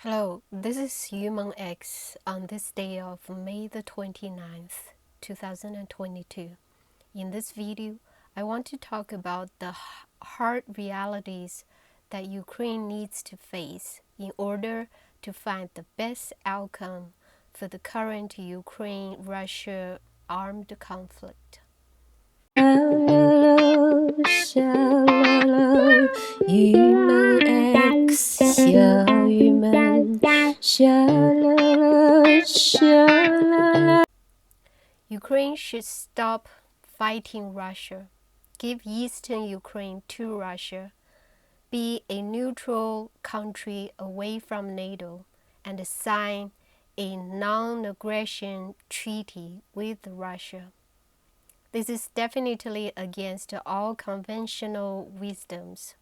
Hello, this is Human X on this day of May the 29th, 2022. In this video, I want to talk about the hard realities that Ukraine needs to face in order to find the best outcome for the current Ukraine-Russia armed conflict. Ukraine should stop fighting Russia, give eastern Ukraine to Russia, be a neutral country away from NATO, and sign a non-aggression treaty with Russia. This is definitely against all conventional wisdoms.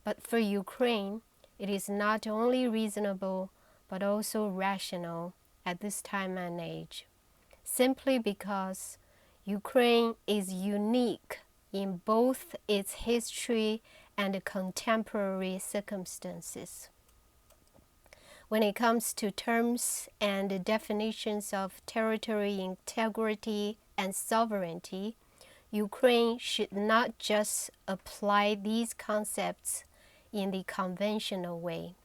But for Ukraine, it is not only reasonable, but also rational at this time and age, simply because Ukraine is unique in both its history and contemporary circumstances. When it comes to terms and definitions of territory integrity and sovereignty, Ukraine should not just apply these concepts in the conventional way.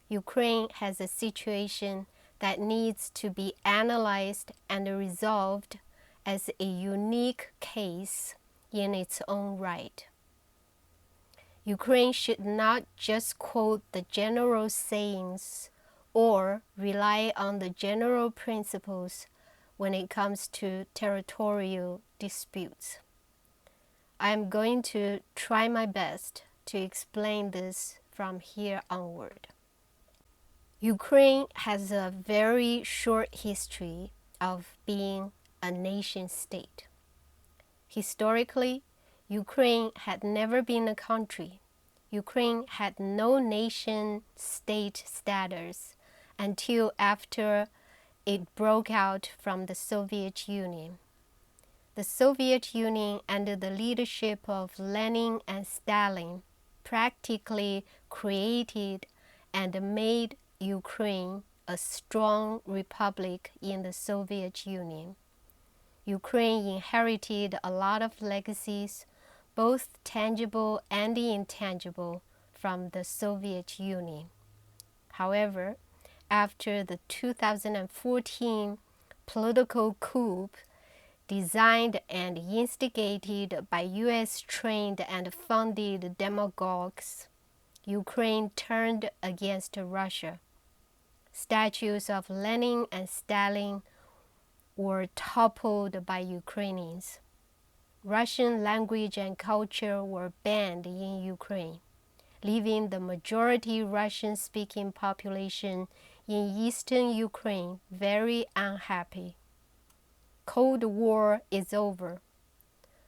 Ukraine has a situation that needs to be analyzed and resolved as a unique case in its own right. Ukraine should not just quote the general sayings or rely on the general principles when it comes to territorial disputes. I am going to try my best to explain this from here onward. Ukraine has a very short history of being a nation state. Historically, Ukraine had never been a country. Ukraine had no nation-state status until after it broke out from the Soviet Union. The Soviet Union, under the leadership of Lenin and Stalin, practically created and made Ukraine a strong republic in the Soviet Union. Ukraine inherited a lot of legacies, both tangible and intangible, from the Soviet Union. However, after the 2014 political coup designed and instigated by US trained and funded demagogues, Ukraine turned against Russia. Statues of Lenin and Stalin were toppled by Ukrainians. Russian language and culture were banned in Ukraine, leaving the majority Russian-speaking population in eastern Ukraine very unhappy. Cold War is over.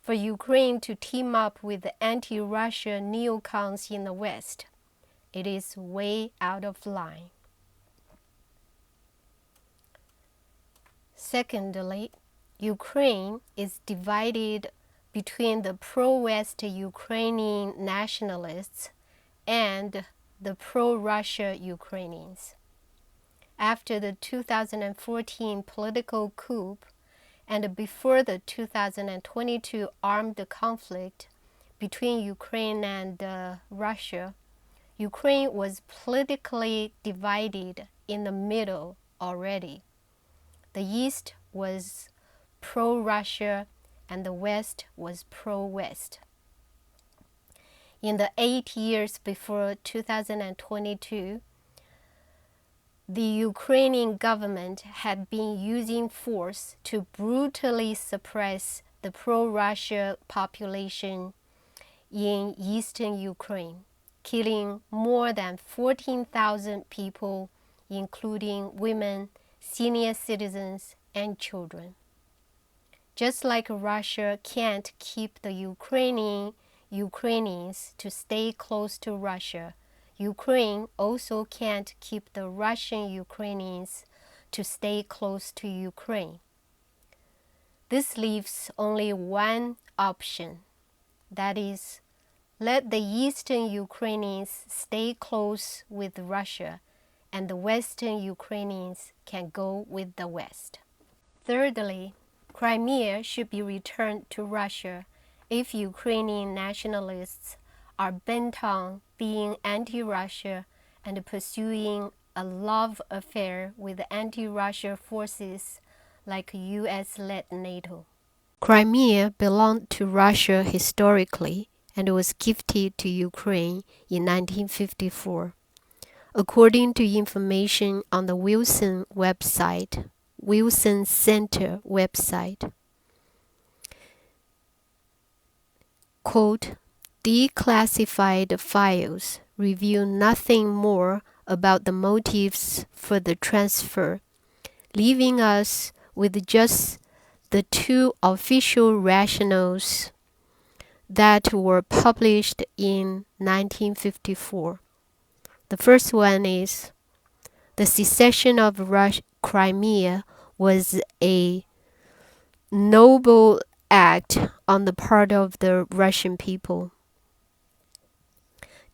For Ukraine to team up with the anti-Russia neocons in the West, it is way out of line. Secondly, Ukraine is divided between the pro-West Ukrainian nationalists and the pro-Russia Ukrainians. After the 2014 political coup and before the 2022 armed conflict between Ukraine and Russia, Ukraine was politically divided in the middle already. The East was pro-Russia and the West was pro-West. In the 8 years before 2022, the Ukrainian government had been using force to brutally suppress the pro-Russia population in eastern Ukraine, killing more than 14,000 people, including women, senior citizens, and children. Just like Russia can't keep the Ukrainians to stay close to Russia, Ukraine also can't keep the Russian Ukrainians to stay close to Ukraine. This leaves only one option, that is, let the eastern Ukrainians stay close with Russia and the Western Ukrainians can go with the West. Thirdly, Crimea should be returned to Russia if Ukrainian nationalists are bent on being anti-Russia and pursuing a love affair with anti-Russia forces like US-led NATO. Crimea belonged to Russia historically and was gifted to Ukraine in 1954. According to information on the Wilson Center website, quote, declassified files reveal nothing more about the motives for the transfer, leaving us with just the two official rationales that were published in 1954. The first one is the secession of Crimea was a noble act on the part of the Russian people.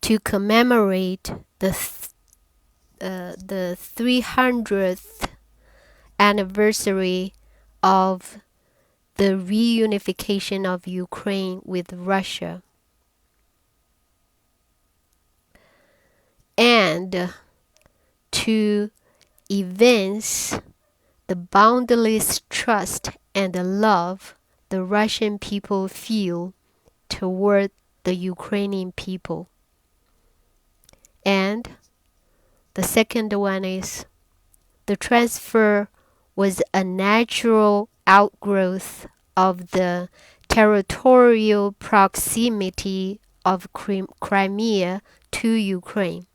To commemorate the 300th anniversary of the reunification of Ukraine with Russia, and to evince the boundless trust and love the Russian people feel toward the Ukrainian people. And the second one is the transfer was a natural outgrowth of the territorial proximity of Crimea to Ukraine,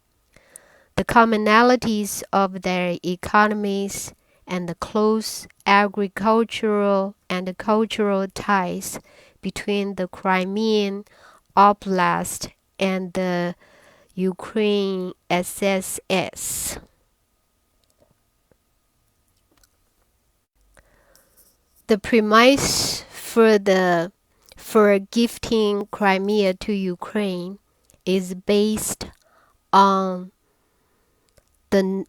the commonalities of their economies, and the close agricultural and cultural ties between the Crimean Oblast and the Ukraine SSS. The premise for gifting Crimea to Ukraine is based on the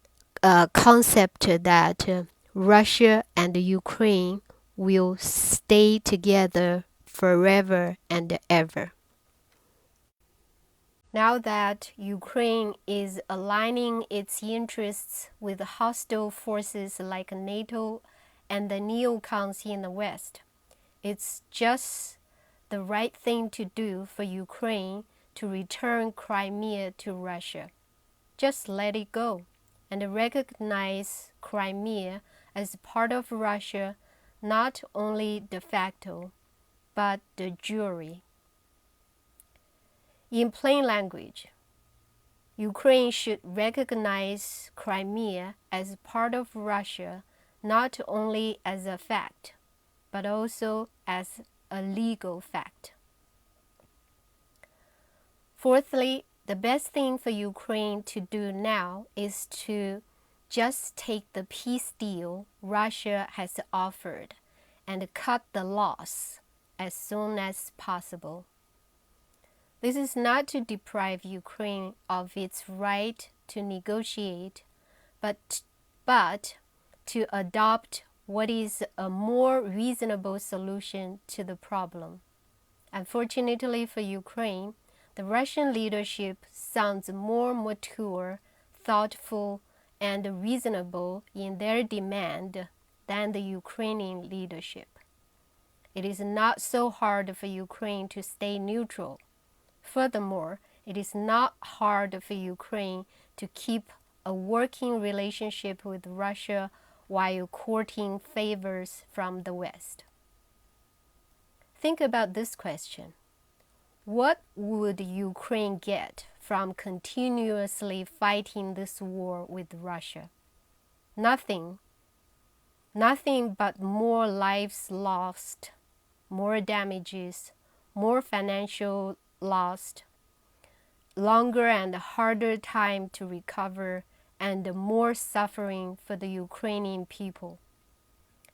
concept that Russia and Ukraine will stay together forever and ever. Now that Ukraine is aligning its interests with hostile forces like NATO and the neocons in the West, it's just the right thing to do for Ukraine to return Crimea to Russia. Just let it go and recognize Crimea as part of Russia, not only de facto, but de jure. In plain language, Ukraine should recognize Crimea as part of Russia, not only as a fact, but also as a legal fact. Fourthly, the best thing for Ukraine to do now is to just take the peace deal Russia has offered and cut the loss as soon as possible. This is not to deprive Ukraine of its right to negotiate, but to adopt what is a more reasonable solution to the problem. Unfortunately for Ukraine, the Russian leadership sounds more mature, thoughtful, and reasonable in their demand than the Ukrainian leadership. It is not so hard for Ukraine to stay neutral. Furthermore, it is not hard for Ukraine to keep a working relationship with Russia while courting favors from the West. Think about this question. What would Ukraine get from continuously fighting this war with Russia? Nothing. Nothing but more lives lost, more damages, more financial lost, longer and harder time to recover, and more suffering for the Ukrainian people.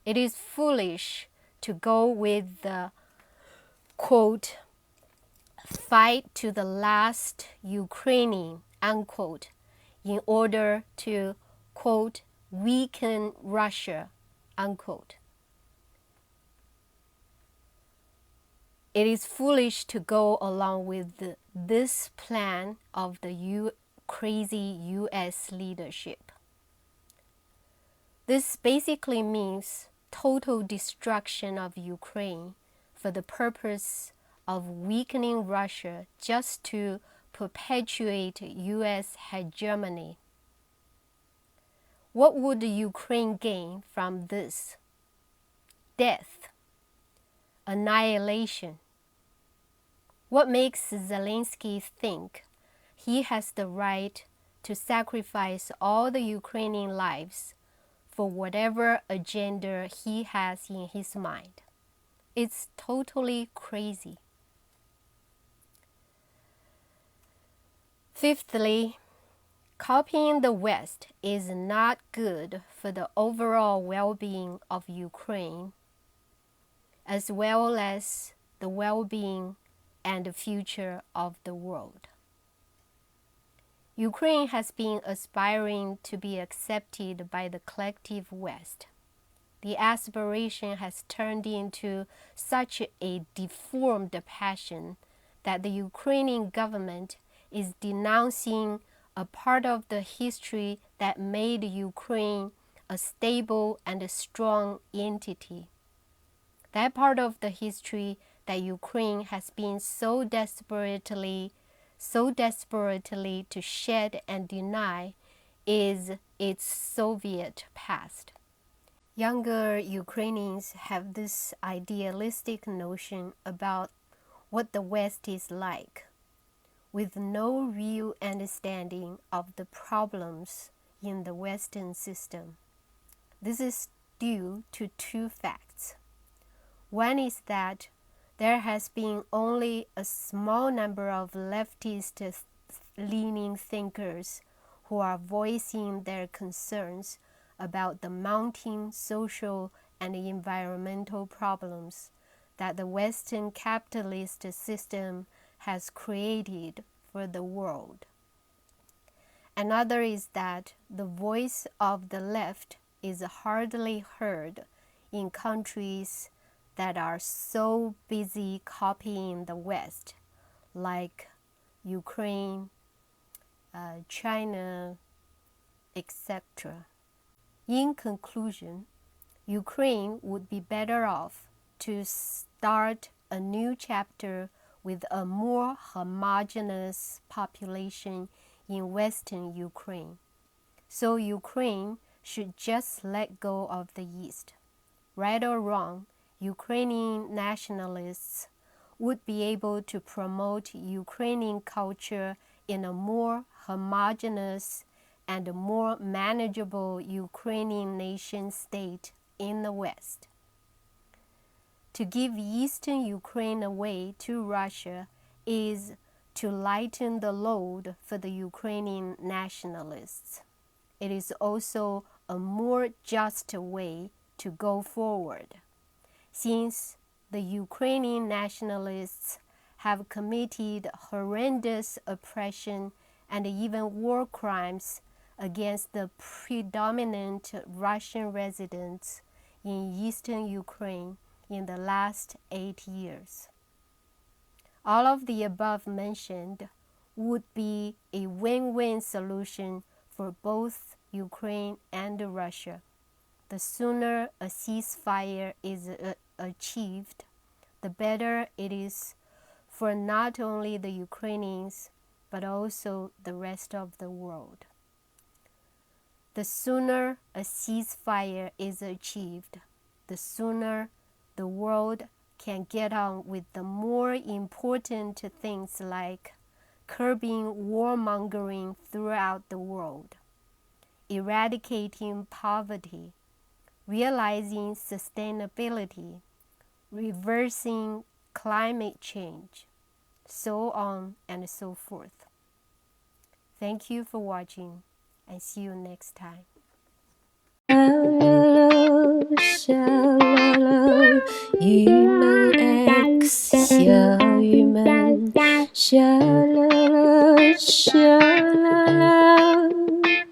It is foolish to go with the, quote, fight to the last Ukrainian, unquote, in order to quote, weaken Russia, unquote. It is foolish to go along with this plan of the crazy U.S. leadership. This basically means total destruction of Ukraine for the purpose of weakening Russia just to perpetuate U.S. hegemony. What would Ukraine gain from this? Death, annihilation. What makes Zelensky think he has the right to sacrifice all the Ukrainian lives for whatever agenda he has in his mind? It's totally crazy. Fifthly, copying the West is not good for the overall well-being of Ukraine, as well as the well-being and the future of the world. Ukraine has been aspiring to be accepted by the collective West. The aspiration has turned into such a deformed passion that the Ukrainian government is denouncing a part of the history that made Ukraine a stable and a strong entity. That part of the history that Ukraine has been so desperately to shed and deny is its Soviet past. Younger Ukrainians have this idealistic notion about what the West is like, with no real understanding of the problems in the Western system. This is due to two facts. One is that there has been only a small number of leftist-leaning thinkers who are voicing their concerns about the mounting social and environmental problems that the Western capitalist system has created for the world. Another is that the voice of the left is hardly heard in countries that are so busy copying the West, like Ukraine, China, etc. In conclusion, Ukraine would be better off to start a new chapter with a more homogeneous population in Western Ukraine. So Ukraine should just let go of the East. Right or wrong, Ukrainian nationalists would be able to promote Ukrainian culture in a more homogeneous and more manageable Ukrainian nation state in the West. To give Eastern Ukraine away to Russia is to lighten the load for the Ukrainian nationalists. It is also a more just way to go forward, since the Ukrainian nationalists have committed horrendous oppression and even war crimes against the predominant Russian residents in eastern Ukraine in the last 8 years. All of the above mentioned would be a win-win solution for both Ukraine and Russia. The sooner a ceasefire is achieved, the better it is for not only the Ukrainians, but also the rest of the world. The sooner a ceasefire is achieved, the sooner the world can get on with the more important things like curbing warmongering throughout the world, eradicating poverty, realizing sustainability, reversing climate change, so on and so forth. Thank you for watching, and see you next time. 鱼们 X 小鱼们，小啦啦，小啦啦，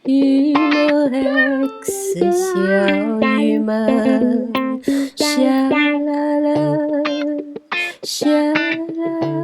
鱼们 X。斯小雨们，沙啦啦，沙啦。